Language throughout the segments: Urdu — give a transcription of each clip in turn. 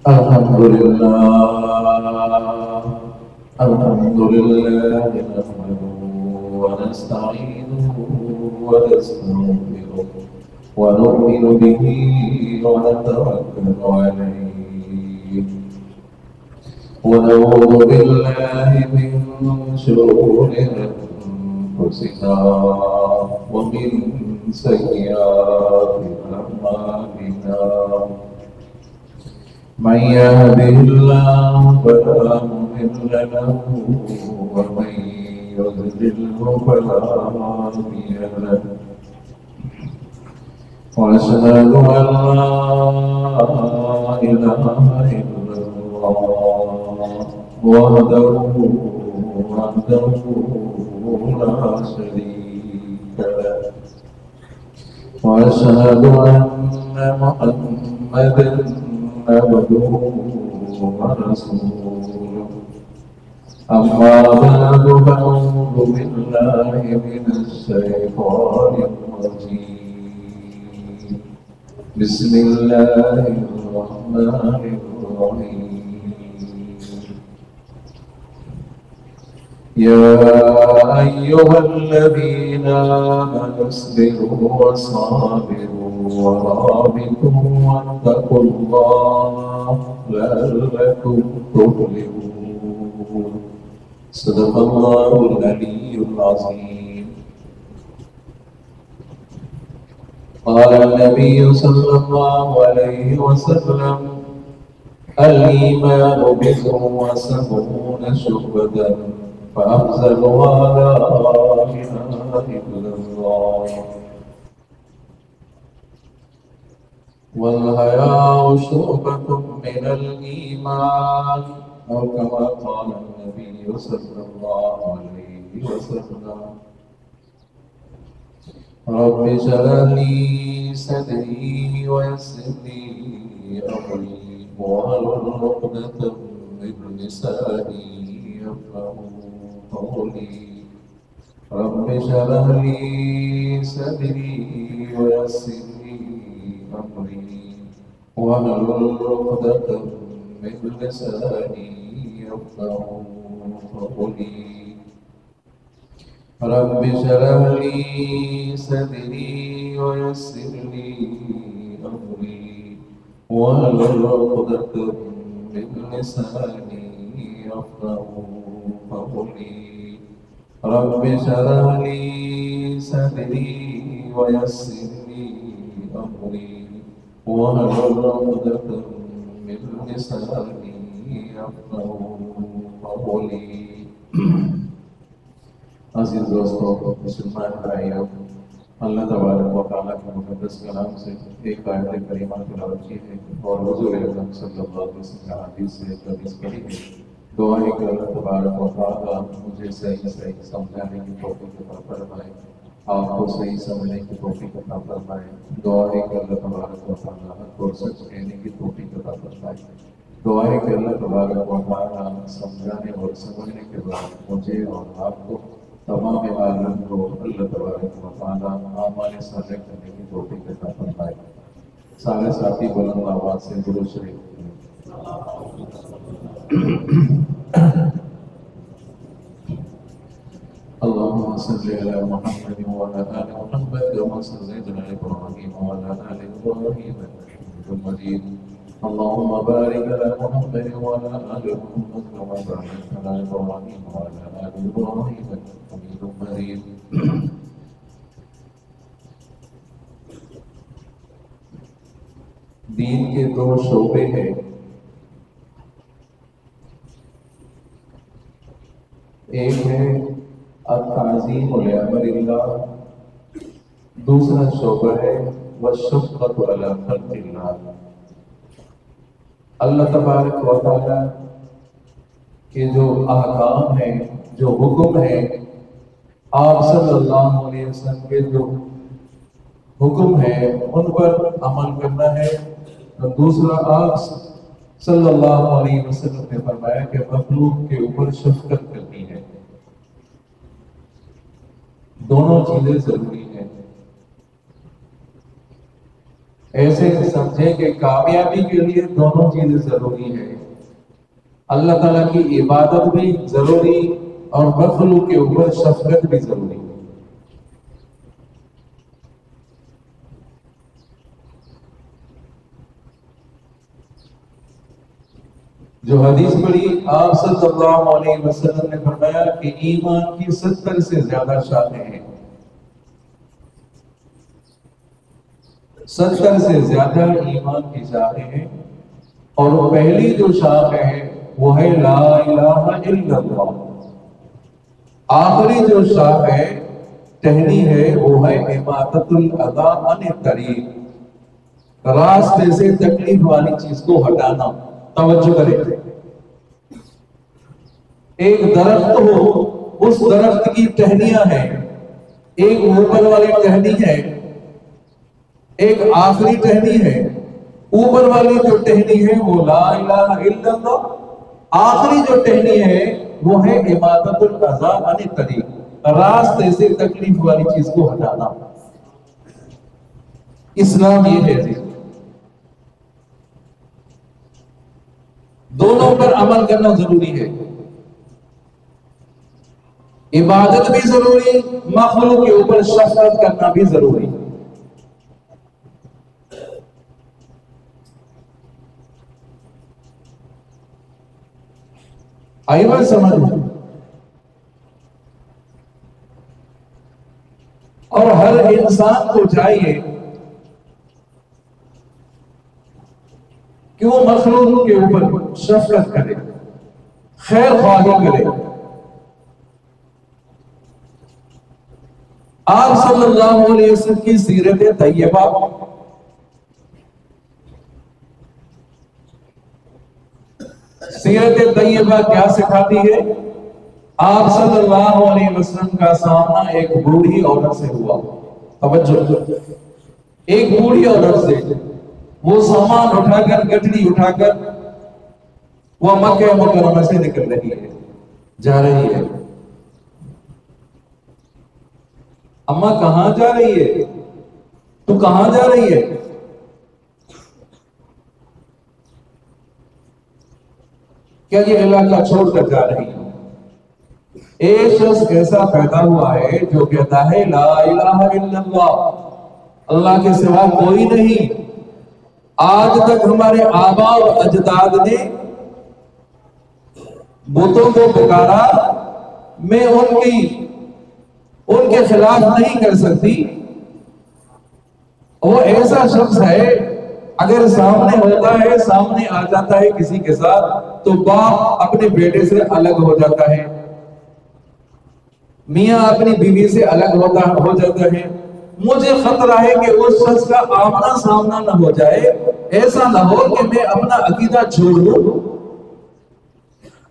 الحمد لله الحمد لله نحمده ونستعينه ونستغفره ونؤمن به ونتوكل عليه ونعوذ بالله من شرور أنفسنا ومن سيئات أعمالنا من يهده الله فلا مضل له ومن يضلله فلا هادي له وأشهد أن لا إله إلا الله وحده لا شريك له وأشهد أن محمدا عبده ورسوله أما بعد فأعوذ بالله من الشيطان الرجيم بسم الله الرحمن الرحيم يا أيها الذين آمنوا اصبروا وصابروا ورابطوا واتقوا الله لعلكم تفلحون صدق الله العلي العظيم قال النبي صلى الله عليه وسلم الإيمان بضع وسبعون شعبة فأفضلها لا إله إلا الله والحياء شعبة من الإيمان أو كما قال النبي صلى الله عليه وسلم رب اشرح لي صدري ويسر لي أمري واحلل عقدة من لساني يفقهوا قولي رب اشرح لي صدري ويسر لي أمري واحلل عقدة من لساني يفقهوا قولي رب اشرح لي صدري ويسر لي أمري واحلل عقدة من لساني يفقهوا قولي رب اشرح لي صدري ويسر لي أمري واحلل عقدة من لساني يفقهوا قولي عزیز دوستوں مسلمان بھائیوں اللہ تبارک و تعالیٰ کے مقدس کلام سے ایک آیت کریمہ تلاوت کی ہے اور حضور اکرم صلی اللہ علیہ وسلم کی حدیث سے حدیث پڑھی ہے دعا ہے کہ اللہ تبارک و تعالیٰ مجھے صحیح سمجھانے کی توفیق عطا فرمائے آپ کو صحیح سمجھنے کی توفیق عطا فرمائے دعا ہے کہ اللہ تبارک و تعالیٰ کو سچ کہنے کی توفیق عطا فرمائے دعا ہے کہ اللہ تبارک و تعالیٰ سمجھانے اور سمجھنے کے بعد مجھے اور آپ کو تمام عالم کو اللہ تبارک و تعالیٰ اعمال صالح کرنے کی توفیق عطا فرمائے سارے ساتھی بلند آواز سے درود شریف اللهم صل على محمد وعلى آل محمد كما صليت على إبراهيم وعلى آل إبراهيم إنك حميد مجيد اللهم بارك على محمد وعلى آل محمد كما باركت على إبراهيم وعلى آل إبراهيم إنك حميد مجيد دین کے دو شعبے ہیں ایک ہے التعظیم لامر اللہ دوسرا شعبہ ہے والشفقۃ علی خلق اللہ اللہ تبارک و تعالیٰ کے جو احکام ہیں جو حکم ہیں آپ صلی اللہ علیہ وسلم کے جو حکم ہیں ان پر عمل کرنا ہے اور دوسرا آپ صلی اللہ علیہ وسلم نے فرمایا کہ مخلوق کے اوپر شفقت کرنی ہے دونوں چیزیں ضروری ہیں ایسے سمجھیں کہ کامیابی کے لیے دونوں چیزیں ضروری ہے، اللہ تعالیٰ کی عبادت بھی ضروری اور مخلوق کے اوپر شفقت بھی ضروری ہے۔ جو حدیث پڑھی آپ صلی اللہ علیہ وسلم نے فرمایا کہ ایمان کی 70 سے زیادہ شاخیں ہیں، 70 سے زیادہ ایمان کی شاخیں ہیں، اور وہ پہلی جو شاخ ہے وہ ہے لا الہ الا اللہ، آخری جو شاخ ہے ٹہنی ہے وہ ہے اماطۃ الاذی عن الطریق، راستے سے تکلیف والی چیز کو ہٹانا۔ توجہ کریں، ایک درخت ہو، اس درخت کی ٹہنیاں ہیں، ایک اوپر والی ٹہنی ہے، ایک آخری ٹہنی ہے۔ اوپر والی جو ٹہنی ہے وہ لا الہ الا اللہ، آخری جو ٹہنی ہے وہ ہے اماطۃ الاذی عن الطریق، راستے سے تکلیف والی چیز کو ہٹانا۔ اسلام یہ ہے جی، دونوں پر عمل کرنا ضروری ہے، عبادت بھی ضروری، مخلوق کے اوپر شفقت کرنا بھی ضروری۔ آئی بات سمجھ میں؟ اور ہر انسان کو چاہیے کہ وہ مخلوق کے اوپر شفقت کرے، خیر خواہی کرے۔ آپ صلی اللہ علیہ وسلم کی سیرت طیبہ کیا سکھاتی ہے؟ آپ صلی اللہ علیہ وسلم کا سامنا ایک بوڑھی عورت سے ہوا، توجہ، ایک بوڑھی عورت سے، وہ سامان اٹھا کر، گٹھڑی اٹھا کر وہ مکہ مکرمہ سے نکل رہی ہے، جا رہی ہے۔ اماں کہاں جا رہی ہے؟ تو کہاں جا رہی ہے؟ کیا یہ علاقہ چھوڑ کر جا رہی ہے؟ ایک شخص ایسا پیدا ہوا ہے جو کہتا ہے لا الہ الا اللہ، اللہ کے سوا کوئی نہیں۔ آج تک ہمارے آباء و اجداد نے بتوں کو پکارا، میں ان کے خلاف نہیں کر سکتی۔ وہ ایسا شخص ہے اگر سامنے ہوتا ہے، سامنے آ جاتا ہے کسی کے ساتھ، تو باپ اپنے بیٹے سے الگ ہو جاتا ہے، میاں اپنی بیوی سے الگ ہو جاتا ہے۔ مجھے خطرہ ہے کہ اس شخص کا آمنا سامنا نہ ہو جائے، ایسا نہ ہو کہ میں اپنا عقیدہ چھوڑ دوں،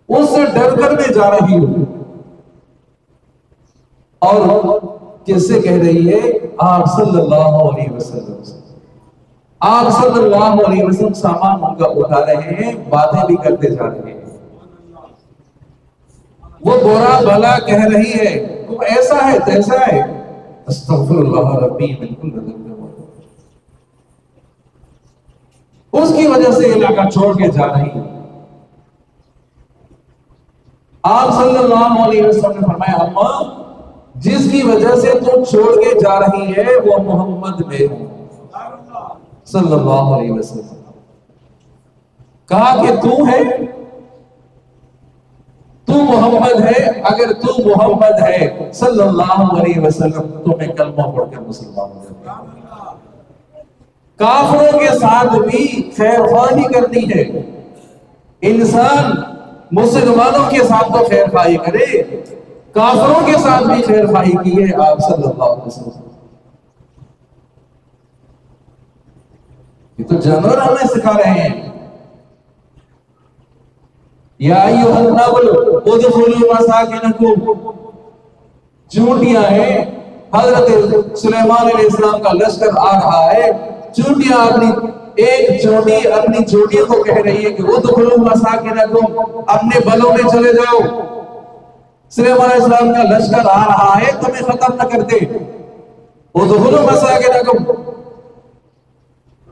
اس سے ڈر کر میں جا رہی ہوں۔ اور کس سے کہہ رہی ہے؟ آپ صلی اللہ علیہ وسلم سے۔ آپ صلی اللہ علیہ وسلم سامان ان کا اٹھا رہے ہیں، باتیں بھی کرتے جا رہے ہیں، وہ برا بھلا کہہ رہی ہے، تو ایسا ہے تیسا ہے، استغفر اللہ ربی، بالکل اس کی وجہ سے علاقہ چھوڑ کے جا رہی ہے۔ آپ صلی اللہ علیہ وسلم نے فرمایا اماں، جس کی وجہ سے تو چھوڑ کے جا رہی ہے وہ محمد میں صلی اللہ علیہ وسلم۔ کہا کہ تو ہے، تو محمد ہے، اگر تو محمد ہے صلی اللہ علیہ وسلم تو میں کلمہ پڑھ کر مسلمان ہو جاتا ہوں۔ کافروں کے ساتھ بھی خیر خواہی کرنی ہے، انسان مسلمانوں کے ساتھ تو خیر خواہی کرے، کافروں کے ساتھ بھی خیر خواہی کی ہے آپ صلی اللہ علیہ وسلم۔ یہ تو جانور ہمیں سکھا رہے ہیں، یا ایھا النمل ادخلوا مساکنکم، چونٹیاں ہیں، حضرت سلیمان علیہ السلام کا لشکر آ رہا ہے، چونٹیاں ایک چونٹی اپنی چونٹیوں کو کہہ رہی ہے کہ ادخلوا مساکنکم، اپنے بلوں میں چلے جاؤ، سلیمان علیہ السلام کا لشکر آ رہا ہے، تمہیں ختم نہ کر دے، ادخلوا مساکنکم۔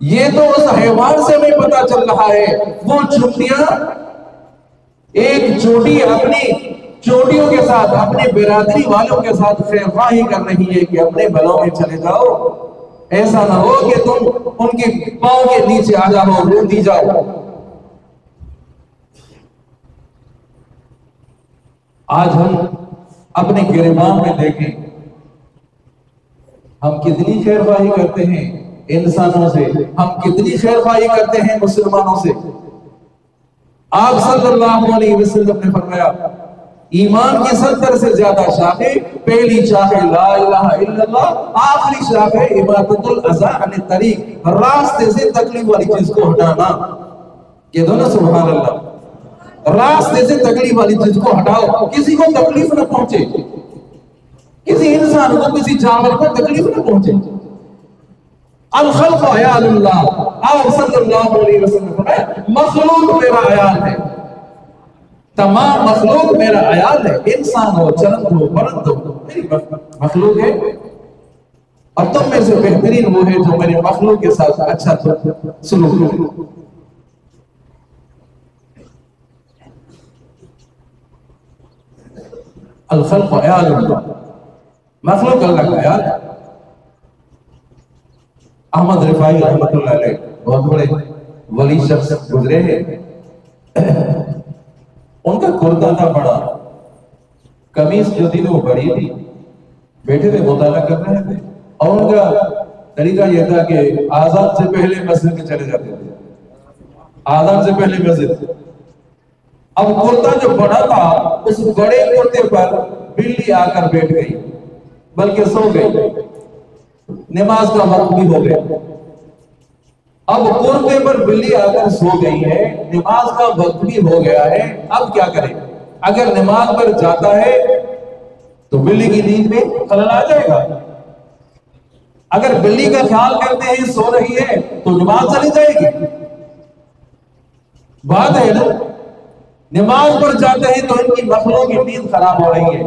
یہ تو اس حیوان سے بھی پتا چل رہا ہے، وہ چونٹیاں ایک چوٹی اپنی چوٹیوں کے ساتھ اپنے برادری والوں کے ساتھ خیرخواہی کر رہی ہے کہ اپنے بلوں میں چلے جاؤ، ایسا نہ ہو کہ تم ان کے پاؤں کے نیچے آ جاؤ، روندی جاؤ۔ آج ہم اپنے گریبان میں دیکھیں، ہم کتنی خیرخواہی کرتے ہیں انسانوں سے، ہم کتنی خیرخواہی کرتے ہیں مسلمانوں سے۔ آپ صلی اللہ علیہ وسلم نے فرمایا ایمان کی 70 سے زیادہ شاخیں، پہلی شاخ لا الہ الا اللہ، آخری شاخ ہے اماطۃ الاذی عن الطریق، راستے سے تکلیف والی چیز کو ہٹانا۔ کہہ دو نا سبحان اللہ، راستے سے تکلیف والی چیز کو ہٹاؤ، کسی کو تکلیف نہ پہنچے، کسی انسان کو کسی جانور کو تکلیف نہ پہنچے۔ الخلق عیال اللہ، آپ صلی اللہ علیہ وسلم نے فرمایا مخلوق میرا عیال ہے، تمام مخلوق میرا عیال ہے، انسان ہو، چرند ہو، پرند ہو، میری مخلوق ہے، اور تم میں سے بہترین وہ ہے جو میرے مخلوق کے ساتھ اچھا سلوک کرے۔ الخلق عیال اللہ، مخلوق اللہ کا عیال ہے۔ احمد رفاعی رحمۃ اللہ علیہ بہت بڑے ولی شخص گزرے ہیں، ان کا کرتا تھا بڑا، قمیص جو تھی وہ بڑی تھی، بیٹھے تھے مطالعہ کر رہے تھے، اور ان کا طریقہ یہ تھا کہ آذان سے پہلے مسجد میں چلے جاتے تھے، آذان سے پہلے مسجد۔ اب کرتا جو بڑا تھا، اس بڑے کرتے پر بلی آ کر بیٹھ گئی، بلکہ سو گئی، نماز کا وقت بھی ہو گیا۔ اب کرتے پر بلی آ کر سو گئی ہے، نماز کا وقت بھی ہو گیا ہے، اب کیا کرے؟ اگر نماز پر جاتا ہے تو بلی کی نیند میں خلل آ جائے گا، اگر بلی کا خیال کرتے ہیں سو رہی ہے تو نماز چلی جائے گی۔ بات ہے نا، نماز پر جاتے ہیں تو ان کی مخلوق کی نیند خراب ہو رہی ہے،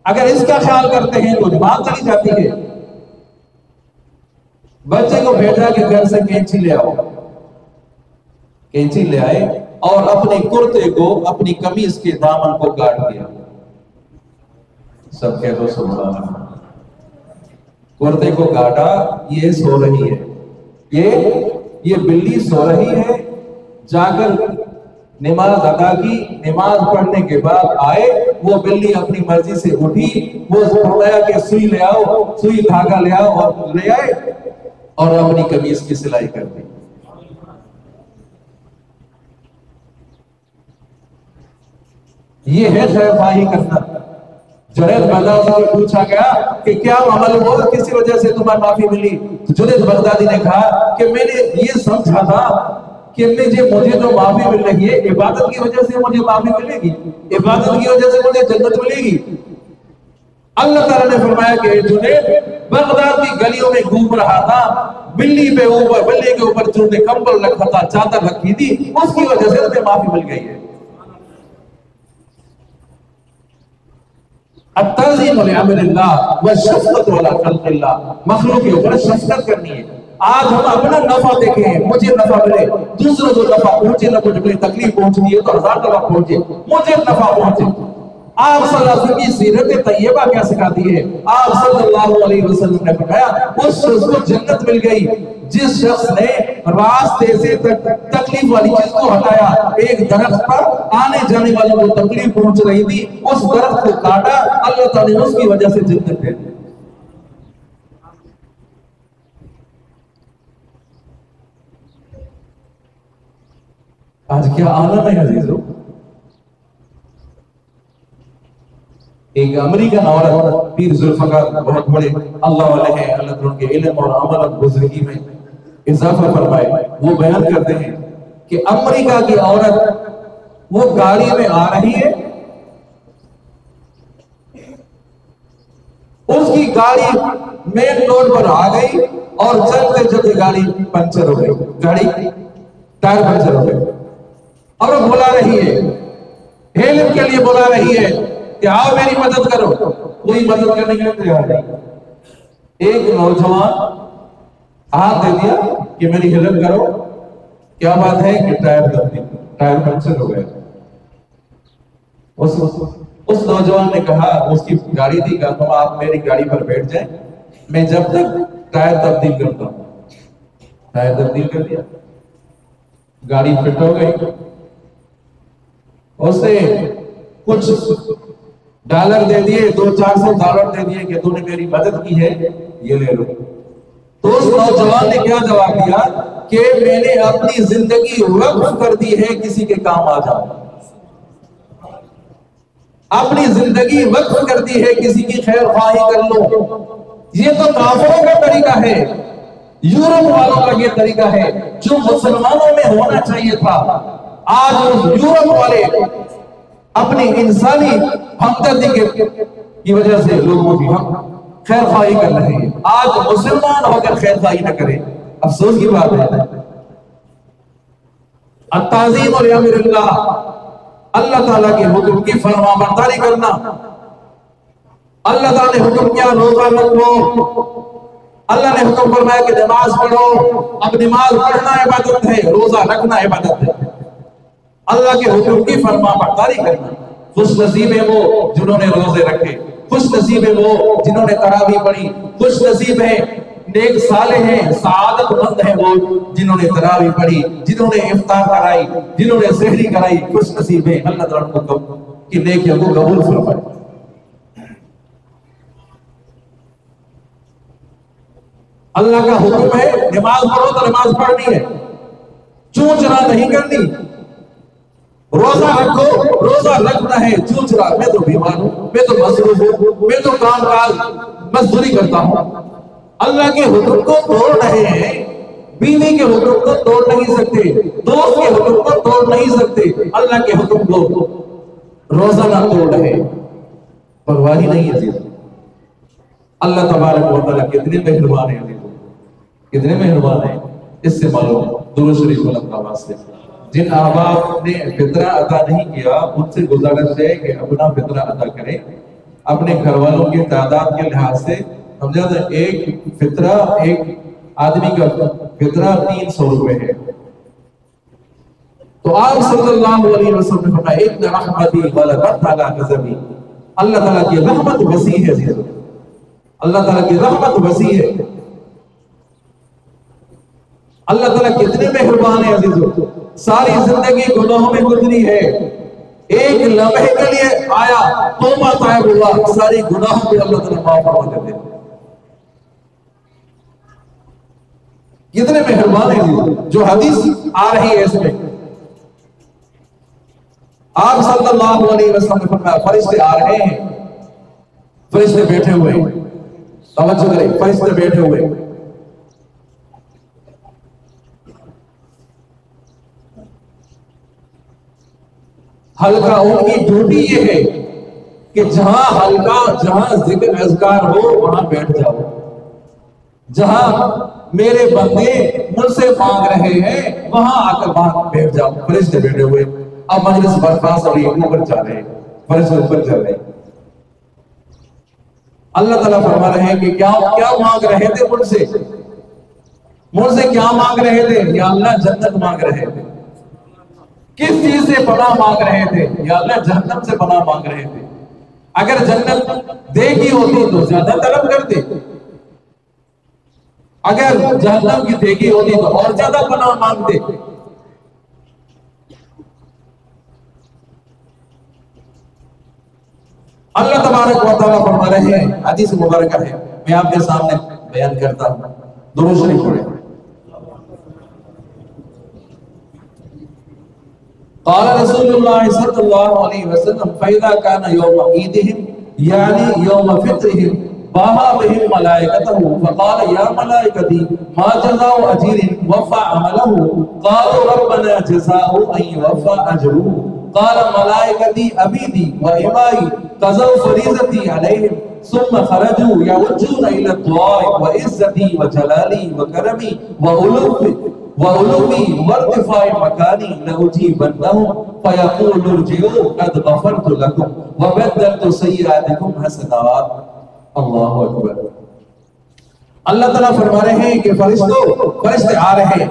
اگر اس کا خیال کرتے ہیں تو نماز چلی جاتی ہے۔ بچے کو بھیجا کہ گھر سے کینچی لے آؤ، کینچی لے آئے اور اپنے کرتے کو اپنی قمیص کے دامن کو کاٹ دیا۔ سب کہہ دو سبحان اللہ۔ کرتے کو کاٹا، یہ سو رہی ہے، یہ بلی سو رہی ہے، جا کر نماز ادا کی، نماز پڑھنے کے بعد آئے، وہ بلی اپنی مرضی سے اٹھی، وہ فرمایا کہ سوئی لے آؤ، سوئی دھاگا لے آؤ، اور لے آئے اور اپنی قمیص کی سلائی کر دی۔ یہ ہے خیرخواہی کرنا۔ جنید بغدادی سے پوچھا گیا کہ کیا عمل ہوا، کسی وجہ سے تمہیں معافی ملی؟ جنید بغدادی نے کہا کہ میں نے یہ سمجھا تھا کہ مجھے جو معافی مل رہی ہے عبادت کی وجہ سے مجھے معافی ملے گی، عبادت کی وجہ سے مجھے جنت ملے گی۔ اللہ تعالیٰ نے فرمایا کہ جنید بغداد کی گلیوں میں گھوم رہا تھا، بلی کے اوپر جو نے کمبل رکھا تھا، چادر رکھی تھی، اس کی وجہ سے تمہیں معافی مل گئی ہے۔ التعظیم لامر اللہ والشفقۃ علی خلق اللہ، مخلوق کے اوپر شفقت کرنی ہے۔ آج ہم اپنا نفع دیکھیں، مجھے نفع ملے، دوسروں کو نفع پہنچے نہ پہنچے، مجھے تکلیف پہنچنی ہے تو 1000 نفع پہنچے، مجھے نفع پہنچے۔ آپ صلی اللہ علیہ وسلم کی سیرت طیبہ کیا سکھاتی ہے؟ آپ صلی اللہ علیہ وسلم نے فرمایا اس شخص کو جنت مل گئی جس شخص نے راستے سے تکلیف والی چیز کو ہٹایا۔ ایک درخت پر آنے جانے والوں کو تکلیف پہنچ رہی تھی، اس درخت کو کاٹا، اللہ تعالیٰ نے اس کی وجہ سے جنت دے دی۔ آج کیا عالم ہے عزیزو! ایک امریکن عورت، پیر ذوالفقار، بہت بڑے اللہ والے ہیں، اللہ تعالیٰ ان کے علم اور عمل اور بزرگی میں اضافہ فرمائے، وہ بیان کرتے ہیں کہ امریکہ کی عورت وہ گاڑی میں آ رہی ہے، اس کی گاڑی مین روڈ پر آ گئی اور چلتے چلتے گاڑی پنچر ہو گئی، گاڑی ٹائر پنچر ہو گئی، اور وہ بلا رہی ہے، ہیلپ کے لیے بلا رہی ہے کہ آؤ میری مدد کرو، کوئی مدد کرنے کے لیے تیار نہیں۔ ایک نوجوان ہاتھ دے دیا، کہ میری ہیلپ کرو. کیا بات ہے کہ ٹائر پنچر ہو گیا. اس نوجوان نے کہا، اس کی گاڑی تھی، کہا آپ میری گاڑی پر بیٹھ جائیں، میں جب تک ٹائر تبدیل کرتا ہوں. ٹائر تبدیل کر دیا، گاڑی فٹ ہو گئی. اس نے کچھ ڈالر دے دیے، $200-400 دے دیے کہ تو نے میری مدد کی ہے، یہ لے لو. تو اس نوجوان نے کیا جواب دیا کہ میں نے اپنی زندگی وقف کر دی ہے کسی کے کام آ جاؤ. اپنی زندگی وقف کر دی ہے کسی کی خیر خواہی کر لو. یہ تو کافروں کا طریقہ ہے، یورپ والوں کا یہ طریقہ ہے جو مسلمانوں میں ہونا چاہیے تھا. آج یورپ والے اپنی انسانی ہمدردی کی وجہ سے لوگوں کی ہم خیر خواہی کر رہے ہیں. آج مسلمان ہو کر خیر خواہی نہ کریں، افسوس کی بات ہے. التعظیم لامر اللہ، اللہ تعالیٰ کے حکم کی فرما برداری کرنا. اللہ تعالیٰ نے حکم کیا روزہ رکھو، اللہ نے حکم فرمایا کہ نماز پڑھو. اب نماز پڑھنا عبادت ہے، روزہ رکھنا عبادت ہے. اللہ کے حکم کی فرما برداری کرنا. خوش نصیب ہے وہ جنہوں نے روزے رکھے، خوش نصیب ہے وہ جنہوں نے تراویح پڑھی، خوش نصیب ہے، نیک صالح ہیں، سعادت مند ہیں وہ جنہوں نے تراویح پڑھی، جنہوں نے افطار کرائی، جنہوں نے سحری کرائی. خوش نصیب ہے. اللہ تعالیٰ کو کی نیکیوں کو قبول فرمائے. اللہ کا حکم ہے نماز پڑھو تو نماز پڑھنی ہے، چونچنا نہیں کرنی. روزہ رکھو، روزہ رکھنا ہے. چونچنا میں تو بیمار ہوں، میں تو مصروف ہوں، میں تو کام کاج مزدوری کرتا ہوں. اللہ کے حکم کو توڑ رہے ہیں، بیوی کے حکم کو توڑ نہیں سکتے، دوست کے حکم کو توڑ نہیں سکتے. اللہ کے حکم کو روزہ نہ توڑ رہے، پرواہ نہیں ہے. اللہ تبارک و تعالیٰ کتنے مہربان ہیں، کتنے مہربان ہیں. اس سے معلوم درود شریف بلند آواز سے جن احباب نے فطرہ عطا نہیں کیا ان سے گزارش ہے کہ اپنا فطرہ عطا کریں. اپنے گھر والوں کی تعداد کے لحاظ سے سمجھا تھا ایک فطرہ، ایک آدمی کا فطرہ 300 روپے ہے. تو آپ صلی اللہ علیہ وسلم نے فرمایا ان رحمتی غلبت علی غضبی. اللہ تعالیٰ کی رحمت وسیع ہے، اللہ تعالیٰ کی رحمت وسیع ہے. اللہ تعالیٰ کتنے مہربان ہے عزیزو. ساری زندگی گناہوں میں گزری ہے، ایک لمحے کے لیے آیا توبہ طائب ہوا، ساری گناہوں کو اللہ تعالیٰ معاف فرما دیتے ہیں. کتنے مہربان ہیں. جو حدیث آ رہی ہے اس میں آپ صلی اللہ علیہ وسلم نے فرمایا فرشتے آ رہے ہیں، فرشتے بیٹھے ہوئے ہیں. توجہ کریں، فرشتے بیٹھے ہوئے ہیں. حلقہ ان کی ڈیوٹی یہ ہے کہ جہاں حلقہ، جہاں ذکر اذکار ہو وہاں بیٹھ جاؤ. جہاں میرے بندے مجھ سے مانگ رہے ہیں وہاں آ کر بیٹھ جاؤ. فرشتے بیٹھے ہوئے. اب مجلس برخاست اور یہ اوپر جا رہے ہیں، فرشتے اوپر جا رہے ہیں. اللہ تعالیٰ فرما رہے ہیں کہ کیا مانگ رہے تھے مجھ سے کیا مانگ رہے تھے؟ یا اللہ جنت مانگ رہے تھے. کس چیز سے پناہ مانگ رہے تھے؟ یا اللہ جہنم سے پناہ مانگ رہے تھے. اگر جنت دیکھی ہوتی تو زیادہ طلب کرتے، اگر جہنم کی دیکھی ہوتی تو اور زیادہ پناہ مانگتے. اللہ تبارک و تعالیٰ فرما رہے ہیں، حدیث مبارکہ ہے، میں آپ کے سامنے بیان کرتا ہوں. درود شریف پڑھیں. قال رسول اللہ صلی اللہ علیہ وسلم فَإِذَا كَانَ يَوْمَ عِيدِهِمْ یعنی یوم فطرہم باہا بہم ملائکتہ فقال یا ملائکتی ما جزاء اجیر وفا عملہ قالوا ربنا جزاء ان یوفا اجرہ قال ملائکتی عبیدی و امائی قضوا فریضتی علیہم ثم خرجوا یعجون الى الدعاء وعزتی وجلالی وکرمی وعلومی وارتفاع مکانی لأجیبنہم فیقول ارجعوا قد غفرت لکم وبدلت سیئاتکم حسنات. اللہ اکبر. اللہ تعالیٰ فرما رہے ہیں کہ فرشتے آ رہے ہیں،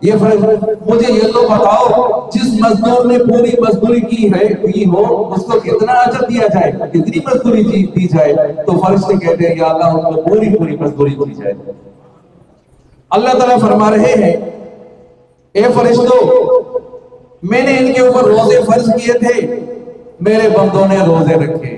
مجھے یہ تو بتاؤ جس مزدور نے پوری مزدوری کی ہو اس کو کتنا اجر دیا جائے، کتنی مزدوری دی جائے؟ تو فرشتے کہتے ہیں یا اللہ ان کو پوری مزدوری دی جائے۔ اللہ تعالیٰ فرما رہے ہیں اے فرشتوں، میں نے ان کے اوپر روزے فرض کیے تھے، میرے بندوں نے روزے رکھے،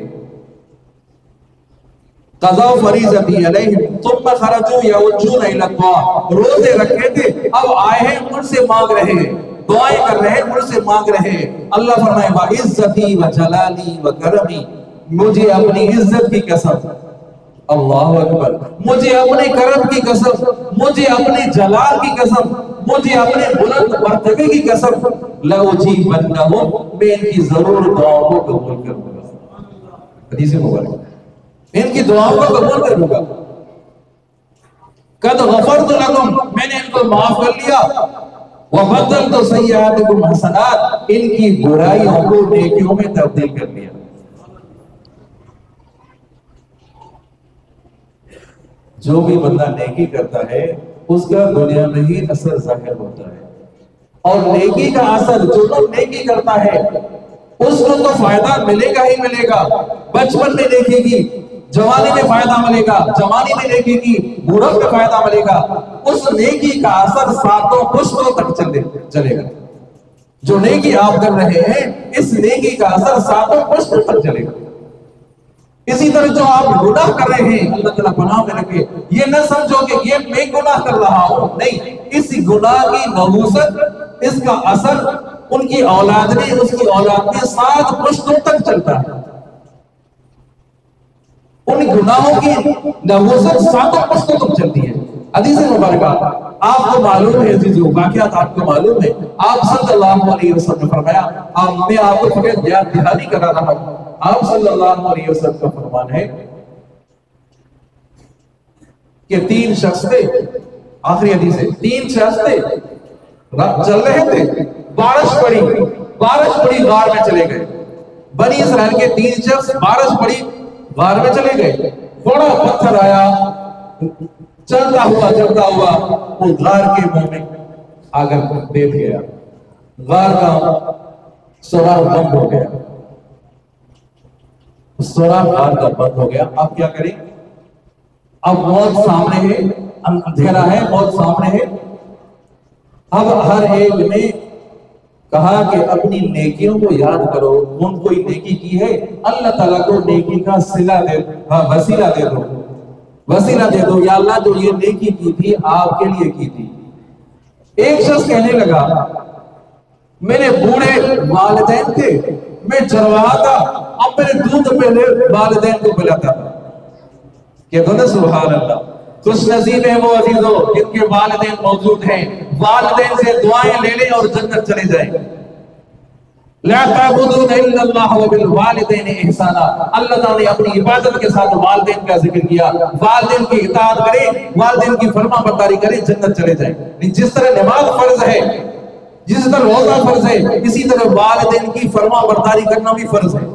قضاء فریضتی علیہم ثم خرجوا یوجون الی الدعاء، روزے رکھے تھے اب آئے ہیں ان سے مانگ رہے ہیں، دعائیں کر رہے ہیں ان سے مانگ رہے ہیں۔ اللہ فرمائے وعزتی وجلالی وکرمی، مجھے اپنی عزت کی قسم، اللہ اکبر، مجھے اپنے کرم کی قسم، مجھے اپنے جلال کی قسم، مجھے اپنے بلند مرتبے کی قسم، لأجیبنہم، میں ان کی ضرور دعاؤں کو قبول کروں گا۔ حدیث مبارک، ان کی دعاؤں کو قبول کروں گا۔ قد غفرت لکم، میں نے ان کو معاف کر لیا، وبدلت سیئاتکم حسنات، ان کی برائیوں کو نیکیوں میں تبدیل کر لیا۔ جو بھی بندہ نیکی کرتا ہے اس کا دنیا میں ہی اثر ظاہر ہوتا ہے، اور نیکی کا اثر جو لوگ نیکی کرتا ہے اس کو تو فائدہ ملے گا ہی ملے گا، بچپن میں نیکی کی، جوانی میں فائدہ ملے گا، جوانی میں نیکی کی، بوڑھپ میں فائدہ ملے گا، اس نیکی کا اثر ساتوں پشتوں تک چلے گا۔ جو نیکی آپ کر رہے ہیں اس نیکی کا اثر ساتوں پشتوں تک چلے گا۔ اسی طرح جو آپ گناہ کر رہے ہیں اللہ تعالیٰ پناہ میں رکھے، یہ نہ سمجھو کہ یہ میں گناہ کر رہا ہوں، نہیں، اس گناہ کی نحوست، اس کا اثر ان کی اولاد نے، اس کی اولاد میں 7 پشتوں تک چلتا ہے۔ ان گناہوں کی نحوست 7 پشتوں تک چلتی ہے۔ حدیث مبارکہ آپ کو معلوم ہے، جو واقعات آپ کو معلوم ہے، آپ صلی اللہ علیہ وسلم نے فرمایا، میں آپ کو فقط یاد دہانی کرا رہا ہوں، آپ صلی اللہ علیہ وسلم کا فرمان ہے کہ 3 شخص تھے، آخری حدیث ہے، 3 شخص تھے، چل رہے تھے، بارش پڑی غار میں چلے گئے۔ بنی اسرائیل کے 3 شخص بارش پڑی غار میں چلے گئے، بڑا پتھر آیا، چلتا ہوا وہ غار کے منہ میں آ کر بیٹھ گیا، غار کا سوراخ بند ہو گیا، سوراخ غار کا بند ہو گیا۔ اب کیا کریں؟ اب موت سامنے ہے، اندھیرا ہے، موت سامنے ہے۔ اب ہر ایک نے کہا کہ اپنی نیکیوں کو یاد کرو، ان کوئی نیکی کی ہے اللہ تعالیٰ کو نیکی کا وسیلہ دے دو، یا اللہ جو یہ نیکی کی تھی آپ کے لیے کی تھی۔ ایک شخص کہنے لگا میرے بوڑھے والدین تھے، میں چرواہا تھا، اب میرے دودھ پہلے والدین کو پلاتا تھا۔ کہتے ہیں سبحان اللہ، خوش نصیب ہیں وہ عزیزوں جن کے والدین موجود ہیں، والدین سے دعائیں لے لیں اور جنت چلے جائیں۔ لا تعبدون الا اللہ وبالوالدین احسانا، اللہ تعالیٰ نے اپنی عبادت کے ساتھ والدین کا ذکر کیا، والدین کی اطاعت کریں، والدین کی فرما برداری کریں، جنت چلے جائیں۔ جس طرح نماز فرض ہے، جس طرح روزہ فرض ہے، اسی طرح والدین کی فرما برداری کرنا بھی فرض ہے۔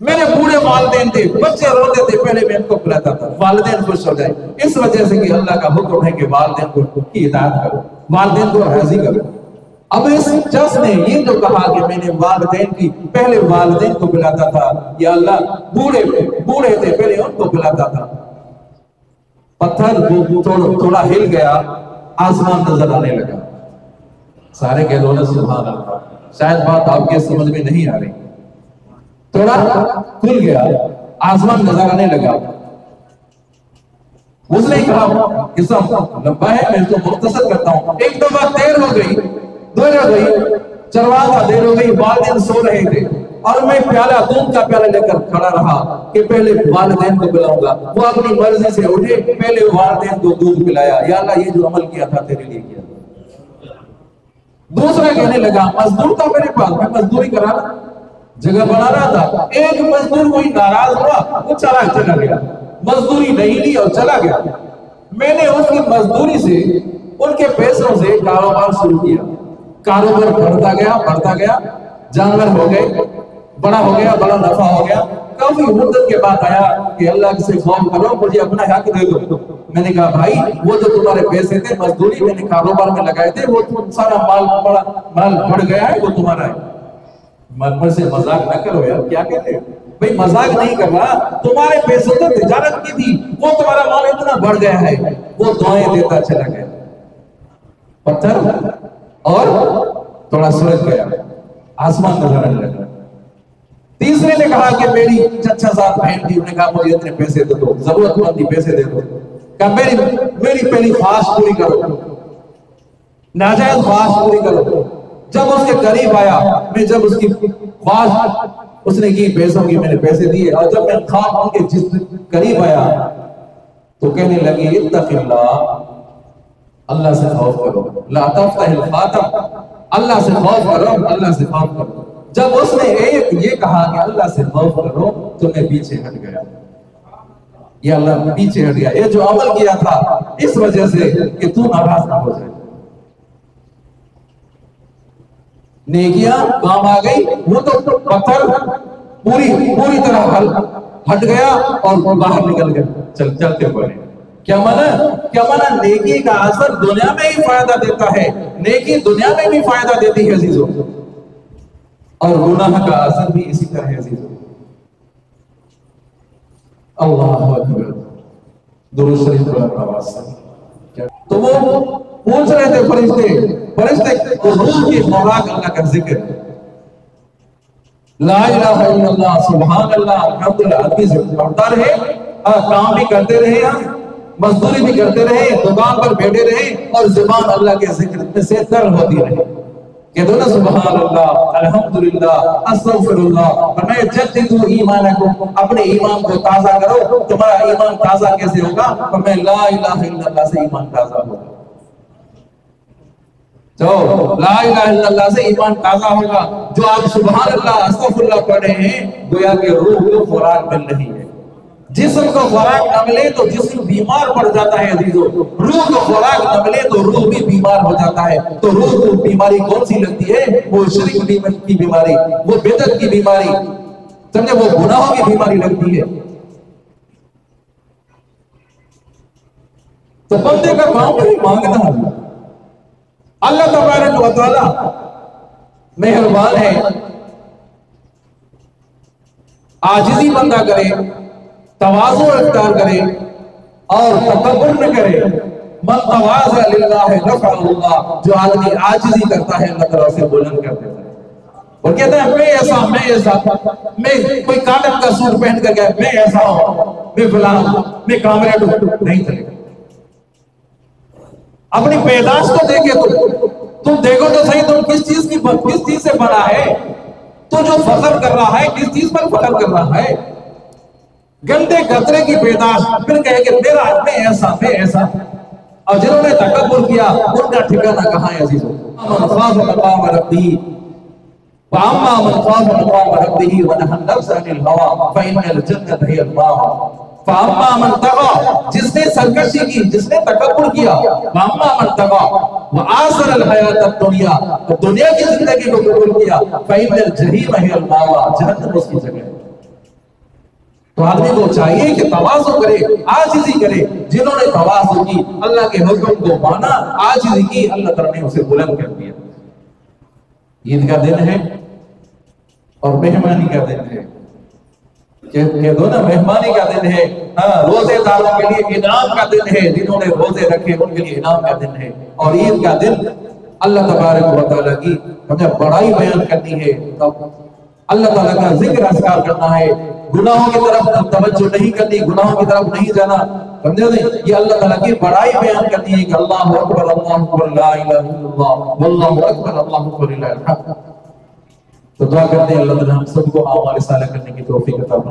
میرے بوڑھے والدین تھے، بچے روتے تھے، پہلے میں ان کو پلاتا تھا، والدین خوش ہو جائے، اس وجہ سے کہ اللہ کا حکم ہے کہ والدین کی اطاعت کرو، والدین کو راضی کرو۔ اب اس شخص نے یہ جو کہا کہ میں نے والدین کی، پہلے والدین کو پلاتا تھا، یا اللہ بوڑھے تھے پہلے ان کو پلاتا تھا، پتھر تھوڑا ہل گیا، آسمان نظر آنے لگا۔ سارے کہہ دو نا سبحان اللہ، شاید بات آپ کے سمجھ میں نہیں آ رہی، تھوڑا کھل گیا، آسمان نظر آنے لگا۔ اس نے کہا قسم لمبا ہے، میں تو مختصر کرتا ہوں، ایک دفعہ دیر ہو گئی، چرواہا دیر ہو گئی، والدین سو رہے تھے، اور میں دودھ کا پیالہ لے کر کھڑا رہا کہ پہلے والدین کو پلاؤں گا۔ وہ اپنی مرضی سے اٹھے، پہلے والدین کو دودھ پلایا، یا اللہ یہ جو عمل کیا تھا تیرے لیے کیا۔ دوسرا کہنے لگا مزدور تھا میرے پاس، میں مزدوری کرا رہا، جگہ بنا رہا تھا، ایک مزدور کوئی ناراض ہوا، وہ چلا گیا، مزدوری نہیں لی اور چلا گیا۔ میں نے اس کی مزدوری سے، ان کے پیسوں سے کاروبار شروع کیا، کاروبار بڑھتا گیا، جانور ہو گئے، بڑا ہو گیا، بڑا نفع ہو گیا، کافی مدت کے بعد آیا کہ اللہ سے خوف کرو مجھے اپنا حق دے دو۔ میں نے کہا بھائی وہ جو تمہارے پیسے تھے مزدوری میں نے کاروبار میں لگائے تھے وہ سارا مال بڑھ گیا ہے، وہ تمہارا ہے۔ مر سے مذاق نہ کرو یار، کیا کہتے ہیں بھائی، مذاق نہیں کر رہا، تمہارے پیسے تو تجارت کی تھی، وہ تمہارا مال اتنا بڑھ گیا ہے، وہ دعائیں دیتا چلا گیا۔ پتھر اور تھوڑا سورج گیا، آسمان نظر آنے لگا۔ تیسرے نے کہا کہ میری چچا صاحب بہن تھی، انہوں نے کہا مجھے اتنے پیسے دے دو، ضرورت مند تھی پیسے دے دو، کہا میری پہلی خواہش پوری کرو، ناجائز خواہش پوری کرو۔ جب اس کے قریب آیا، میں جب اس کی خواہش اس نے کی پیسوں کی، میں نے پیسے دیے، اور جب میں خواب ان کے جس قریب آیا تو کہنے لگی اتق اللہ، اللہ سے خوف کرو، لا تفتح الخاتم، اللہ سے خوف کرو، اللہ سے خوف کرو۔ جب اس نے ایک یہ کہا کہ اللہ سے خوف کرو تو میں پیچھے ہٹ گیا، یہ اللہ پیچھے ہٹ گیا، یہ جو عمل کیا تھا اس وجہ سے کہ تو ناراض نہ ہو جائے۔ نیکیاں کام آ گئی، وہ تو پتھر پوری طرح ہٹ گیا اور باہر نکل گیا، چلتے پڑے۔ کیا مانا نیکی کا اثر دنیا میں ہی فائدہ دیتا ہے، نیکی دنیا میں بھی فائدہ دیتی ہے عزیزوں، اور گناہ کا اثر بھی اسی طرح ہے عزیزوں۔ اللہ اکبر، درود شریف پر آواز سے۔ تو وہ پوچھ رہے تھے فرشتے روح کی خوراک اللہ کا ذکر، لا الہ الا اللہ، سبحان اللہ، الحمدللہ، آدمی سے پڑھتا رہے، کام بھی کرتے رہے، مزدوری بھی کرتے رہے، دکان پر بیٹھے رہے، اور زبان اللہ کے ذکر میں سے تر ہوتی رہے کہ دو نا سبحان اللہ، الحمدللہ، استغفر اللہ، فرمائے جددوا ایمانکم، اپنے ایمان کو تازہ کرو۔ تمہارا ایمان تازہ کیسے ہوگا؟ فرمائے لا الہ الا اللہ سے ایمان تازہ ہوگا، تو لا الہ الا اللہ سے ایمان تازہ ہوگا۔ جو آپ سبحان اللہ، استغفر اللہ پڑھ رہے ہیں، گویا کہ روح کو خوراک مل رہی ہے۔ جسم کو خوراک نہ ملے تو جسم بیمار پڑ جاتا ہے عزیزوں، روح کو خوراک نہ ملے تو روح بھی بیمار ہو جاتا ہے۔ تو روح کو بیماری کون سی لگتی ہے؟ وہ شرک کی بیماری، وہ بدعت کی بیماری، سمجھے، وہ گناہوں کی بیماری لگتی ہے۔ تو بندے کا کام ہے مانگنا۔ اللہ تبارک و تعالی مہربان ہے، عاجزی بندہ کرے، تواضع اختیار کرے اور تکبر نہ کرے۔ من تواضع للہ رفعہ اللہ، جو آدمی عاجزی کرتا ہے اللہ تعالیٰ سے بلند کر دیتا ہے، اور کہتا ہے میں ایسا میں کوئی کاٹن کا سوٹ پہن کر گیا، میں ایسا ہوں، میں فلاں ہوں، میں کامریڈ ہوں، نہیں چلے گا۔ اپنی پیدائش کو دیکھے تم دیکھو تو صحیح، تم کس چیز سے بنا ہے؟ تو جو فخر کر رہا ہے کس چیز پر فخر کر رہا ہے؟ گندے قطرے کی پیدائش، پھر کہے کہ میں ایسا، اور جنہوں نے تکبر کیا ان کا ٹھکانہ کہاں ہے عزیزوں؟ من خاف مقام ربہ، فاما من خاف مقام ربہ ونہى النفس عن الہوى فإن الجنة هي المأوى۔ فاما من طغى، جس نے سرکشی کی، جس نے تکبر کیا، فاما من طغى وآثر الحیات الدنیا، تو دنیا کی زندگی کو قبول کیا، فإن الجحیم هي المأوى، جہنم اس کی جگہ ہے۔ تو آدمی کو چاہیے کہ تواضع کرے، عاجزی کرے۔ جنہوں نے تواضع کی، اللہ کے حکم کو مانا، عاجزی کی، اللہ تعالیٰ نے اسے بلند کر دیا۔ عید کا دن ہے اور مہمانی کا دن ہے، کہ دو نا مہمانی کا دن ہے، روزے داروں کے لیے انعام کا دن ہے، جنہوں نے روزے رکھے ان کے لیے انعام کا دن ہے، اور عید کا دن اللہ تبارک و تعالیٰ کی ہمیں بڑائی بیان کرنی ہے، اللہ تعالیٰ کا ذکر اذکار کرنا ہے، گناہوں کی طرف توجہ نہیں کرنی، گناہوں کی طرف نہیں جانا، سمجھے نہیں؟ یہ اللہ تعالیٰ کی بڑائی بیان کرنی ہے کہ اللہ اکبر لا الہ الا اللہ واللہ اکبر اللہ اکبر للہ الحمد۔ تو دعا کرتے ہیں اللہ تعالیٰ ہم سب کو اعمال صالحہ کرنے کی توفیق عطا فرمائے۔